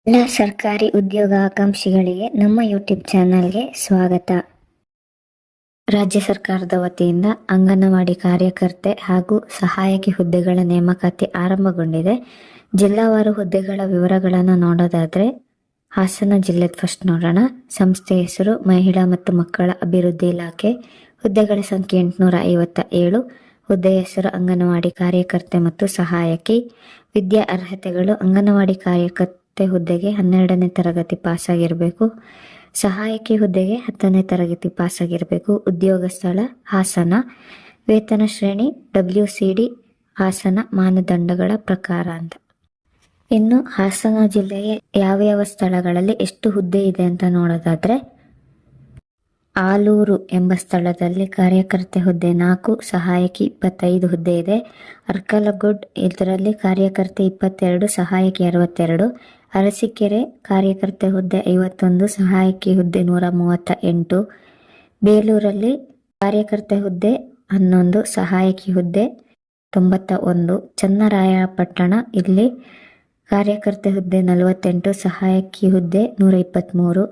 ಎಲ್ಲ ಸರ್ಕಾರಿ ಉದ್ಯೋಗಾಕಾಂಕ್ಷಿಗಳಿಗೆ ನಮ್ಮ ಯೂಟ್ಯೂಬ್ ಚಾನಲ್ಗೆ ಸ್ವಾಗತ. ರಾಜ್ಯ ಸರ್ಕಾರದ ವತಿಯಿಂದ ಅಂಗನವಾಡಿ ಕಾರ್ಯಕರ್ತೆ ಹಾಗೂ ಸಹಾಯಕಿ ಹುದ್ದೆಗಳ ನೇಮಕಾತಿ ಆರಂಭಗೊಂಡಿದೆ. ಜಿಲ್ಲಾವಾರು ಹುದ್ದೆಗಳ ವಿವರಗಳನ್ನು ನೋಡೋದಾದ್ರೆ ಹಾಸನ ಜಿಲ್ಲೆ ಫಸ್ಟ್ ನೋಡೋಣ. ಸಂಸ್ಥೆ ಹೆಸರು ಮಹಿಳಾ ಮತ್ತು ಮಕ್ಕಳ ಅಭಿವೃದ್ಧಿ ಇಲಾಖೆ. ಹುದ್ದೆಗಳ ಸಂಖ್ಯೆ 857. ಹುದ್ದೆಯ ಹೆಸರು ಅಂಗನವಾಡಿ ಕಾರ್ಯಕರ್ತೆ ಮತ್ತು ಸಹಾಯಕಿ. ವಿದ್ಯಾ ಅರ್ಹತೆಗಳು ಅಂಗನವಾಡಿ ಕಾರ್ಯಕರ್ತೆ ಹುದ್ದೆಗೆ 12ನೇ ತರಗತಿ ಪಾಸ್ ಆಗಿರಬೇಕು. ಸಹಾಯಕಿ ಹುದ್ದೆಗೆ 10ನೇ ತರಗತಿ ಪಾಸ್ ಆಗಿರಬೇಕು. ಉದ್ಯೋಗ ಸ್ಥಳ ಹಾಸನ. ವೇತನ ಶ್ರೇಣಿ WCD ಹಾಸನ ಮಾನದಂಡಗಳ ಪ್ರಕಾರ ಅಂತ. ಇನ್ನು ಹಾಸನ ಜಿಲ್ಲೆಯ ಯಾವ ಸ್ಥಳಗಳಲ್ಲಿ ಎಷ್ಟು ಹುದ್ದೆ ಇದೆ ಅಂತ ನೋಡೋದಾದ್ರೆ ಆಲೂರು ಎಂಬ ಸ್ಥಳದಲ್ಲಿ ಕಾರ್ಯಕರ್ತೆ ಹುದ್ದೆ 4, ಸಹಾಯಕಿ 25 ಹುದ್ದೆ ಇದೆ. ಅರ್ಕಲಗುಡ್ ಇದರಲ್ಲಿ ಕಾರ್ಯಕರ್ತೆ 22, ಸಹಾಯಕಿ 62. ಅರಸೀಕೆರೆ ಕಾರ್ಯಕರ್ತೆ ಹುದ್ದೆ 51, ಸಹಾಯಕಿ ಹುದ್ದೆ 138. ಬೇಲೂರಲ್ಲಿ ಕಾರ್ಯಕರ್ತೆ ಹುದ್ದೆ 11, ಸಹಾಯಕಿ ಹುದ್ದೆ 91. ಚನ್ನರಾಯಪಟ್ಟಣ ಇಲ್ಲಿ ಕಾರ್ಯಕರ್ತೆ ಹುದ್ದೆ 48, ಸಹಾಯಕಿ ಹುದ್ದೆ 123.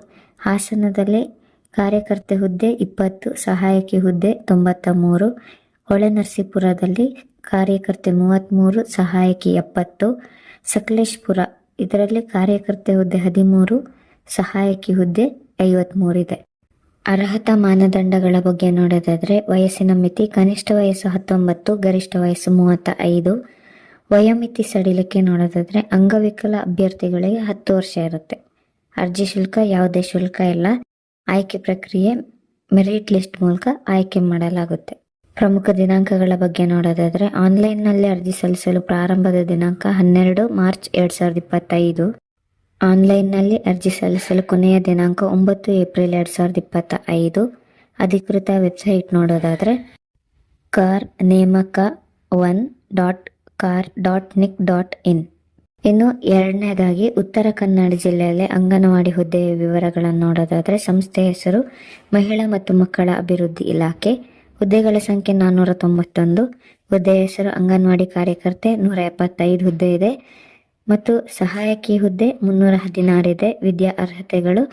ಹಾಸನದಲ್ಲಿ ಕಾರ್ಯಕರ್ತೆ ಹುದ್ದೆ 20, ಸಹಾಯಕಿ ಹುದ್ದೆ 93. ಹೊಳೆನರಸೀಪುರದಲ್ಲಿ ಕಾರ್ಯಕರ್ತೆ 33, ಸಹಾಯಕಿ 70. ಸಕಲೇಶಪುರ ಇದರಲ್ಲಿ ಕಾರ್ಯಕರ್ತೆ ಹುದ್ದೆ 13, ಸಹಾಯಕಿ ಹುದ್ದೆ 53 ಇದೆ. ಅರ್ಹತಾ ಮಾನದಂಡಗಳ ಬಗ್ಗೆ ನೋಡೋದಾದ್ರೆ ವಯಸ್ಸಿನ ಮಿತಿ ಕನಿಷ್ಠ ವಯಸ್ಸು 19, ಗರಿಷ್ಠ ವಯಸ್ಸು 35. ವಯೋಮಿತಿ ಸಡಿಲಿಕೆ ನೋಡೋದಾದ್ರೆ ಅಂಗವಿಕಲ ಅಭ್ಯರ್ಥಿಗಳಿಗೆ 10 ವರ್ಷ ಇರುತ್ತೆ. ಅರ್ಜಿ ಶುಲ್ಕ ಯಾವುದೇ ಶುಲ್ಕ ಇಲ್ಲ. ಆಯ್ಕೆ ಪ್ರಕ್ರಿಯೆ ಮೆರಿಟ್ ಲಿಸ್ಟ್ ಮೂಲಕ ಆಯ್ಕೆ ಮಾಡಲಾಗುತ್ತೆ. ಪ್ರಮುಖ ದಿನಾಂಕಗಳ ಬಗ್ಗೆ ನೋಡೋದಾದ್ರೆ ಆನ್ಲೈನ್ನಲ್ಲಿ ಅರ್ಜಿ ಸಲ್ಲಿಸಲು ಪ್ರಾರಂಭದ ದಿನಾಂಕ 12 ಮಾರ್ಚ್ 2025. ಆನ್ಲೈನ್ನಲ್ಲಿ ಅರ್ಜಿ ಸಲ್ಲಿಸಲು ಕೊನೆಯ ದಿನಾಂಕ 9 ಏಪ್ರಿಲ್ 2025. ಅಧಿಕೃತ ವೆಬ್ಸೈಟ್ ನೋಡೋದಾದ್ರೆ karnemaka1.kar.nic.in. ಇನ್ನು ಎರಡನೇದಾಗಿ ಉತ್ತರ ಕನ್ನಡ ಜಿಲ್ಲೆಯಲ್ಲಿ ಅಂಗನವಾಡಿ ಹುದ್ದೆಯ ವಿವರಗಳನ್ನು ನೋಡೋದಾದ್ರೆ ಸಂಸ್ಥೆ ಹೆಸರು ಮಹಿಳಾ ಮತ್ತು ಮಕ್ಕಳ ಅಭಿವೃದ್ಧಿ ಇಲಾಖೆ. ಹುದ್ದೆಗಳ ಸಂಖ್ಯೆ 491. ಹುದ್ದೆಯ ಹೆಸರು ಅಂಗನವಾಡಿ ಕಾರ್ಯಕರ್ತೆ 175 ಹುದ್ದೆ ಇದೆ ಮತ್ತು ಸಹಾಯಕಿ ಹುದ್ದೆ 316 ಇದೆ. ವಿದ್ಯಾ ಅರ್ಹತೆಗಳು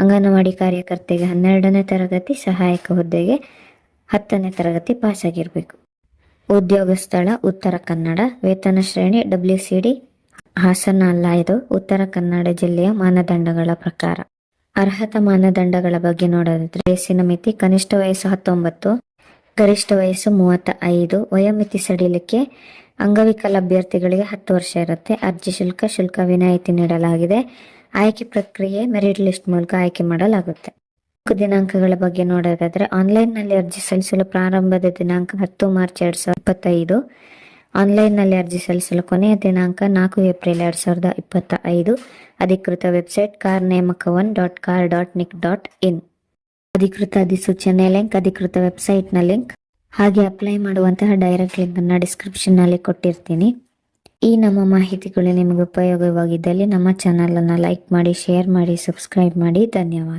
ಅಂಗನವಾಡಿ ಕಾರ್ಯಕರ್ತೆಗೆ 12ನೇ ತರಗತಿ, ಸಹಾಯಕ ಹುದ್ದೆಗೆ 10ನೇ ತರಗತಿ ಪಾಸ್ ಆಗಿರಬೇಕು. ಉದ್ಯೋಗ ಸ್ಥಳ ಉತ್ತರ ಕನ್ನಡ. ವೇತನ ಶ್ರೇಣಿ WCD ಹಾಸನ ಅಲ್ಲ, ಇದು ಉತ್ತರ ಕನ್ನಡ ಜಿಲ್ಲೆಯ ಮಾನದಂಡಗಳ ಪ್ರಕಾರ. ಅರ್ಹತಾ ಮಾನದಂಡಗಳ ಬಗ್ಗೆ ನೋಡೋದಾದ್ರೆ ವಯಸ್ಸಿನ ಮಿತಿ ಕನಿಷ್ಠ ವಯಸ್ಸು 19, ಗರಿಷ್ಠ ವಯಸ್ಸು 35. ವಯೋಮಿತಿ ಸಡಿಲಿಕೆ ಅಂಗವಿಕಲ ಅಭ್ಯರ್ಥಿಗಳಿಗೆ 10 ವರ್ಷ ಇರುತ್ತೆ. ಅರ್ಜಿ ಶುಲ್ಕ ವಿನಾಯಿತಿ ನೀಡಲಾಗಿದೆ. ಆಯ್ಕೆ ಪ್ರಕ್ರಿಯೆ ಮೆರಿಟ್ ಲಿಸ್ಟ್ ಮೂಲಕ ಆಯ್ಕೆ ಮಾಡಲಾಗುತ್ತೆ. ದಿನಾಂಕಗಳ ಬಗ್ಗೆ ನೋಡೋದಾದ್ರೆ ಆನ್ಲೈನ್ನಲ್ಲಿ ಅರ್ಜಿ ಸಲ್ಲಿಸಲು ಪ್ರಾರಂಭದ ದಿನಾಂಕ 10 ಮಾರ್ಚ್ 2025. ಆನ್ಲೈನ್ನಲ್ಲಿ ಅರ್ಜಿ ಸಲ್ಲಿಸಲು ಕೊನೆಯ ದಿನಾಂಕ 4 ಏಪ್ರಿಲ್ 2025. ಅಧಿಕೃತ ವೆಬ್ಸೈಟ್ karnemaka1.kar.nic.in. ಅಧಿಕೃತ ಅಧಿಸೂಚನೆ ಲಿಂಕ್, ಅಧಿಕೃತ ವೆಬ್ಸೈಟ್ನ ಲಿಂಕ್ ಹಾಗೆ ಅಪ್ಲೈ ಮಾಡುವಂತಹ ಡೈರೆಕ್ಟ್ ಲಿಂಕ್ ಅನ್ನು ಡಿಸ್ಕ್ರಿಪ್ಷನ್ನಲ್ಲಿ ಕೊಟ್ಟಿರ್ತೀನಿ. ಈ ನಮ್ಮ ಮಾಹಿತಿಗಳು ನಿಮಗೆ ಉಪಯೋಗವಾಗಿದ್ದಲ್ಲಿ ನಮ್ಮ ಚಾನಲನ್ನು ಲೈಕ್ ಮಾಡಿ, ಶೇರ್ ಮಾಡಿ, ಸಬ್ಸ್ಕ್ರೈಬ್ ಮಾಡಿ. ಧನ್ಯವಾದ.